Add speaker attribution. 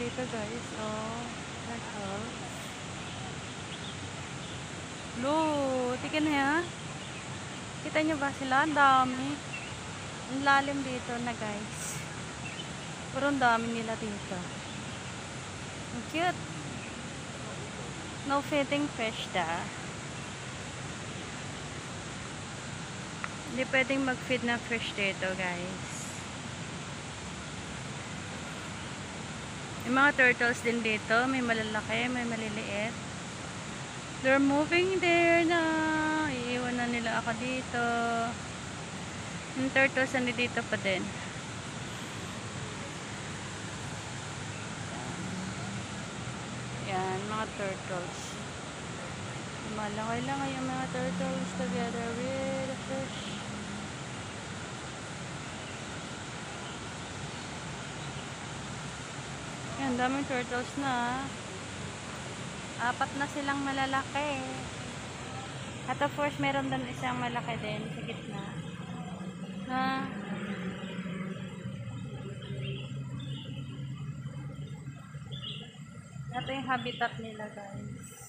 Speaker 1: dito guys. Oh, turtles. Look, tingnan niya. Kita nyo ba sila? Ang dami. Ang lalim dito na guys. Pero ang dami nila dito. Ang cute. No feeding fish da. Hindi pwedeng mag-feed ng fish dito guys. May mga turtles din dito. May malalaki, may maliliit. They're moving there na. Iiwan na nila ako dito. Yung turtles nandito pa din. Yan, mga turtles. Malaki lang yung mga turtles together with the fish. Yan, daming turtles na. 4 na silang malalaki. At of course, meron doon isang malaki din sa gitna. Ito yung habitat nila guys.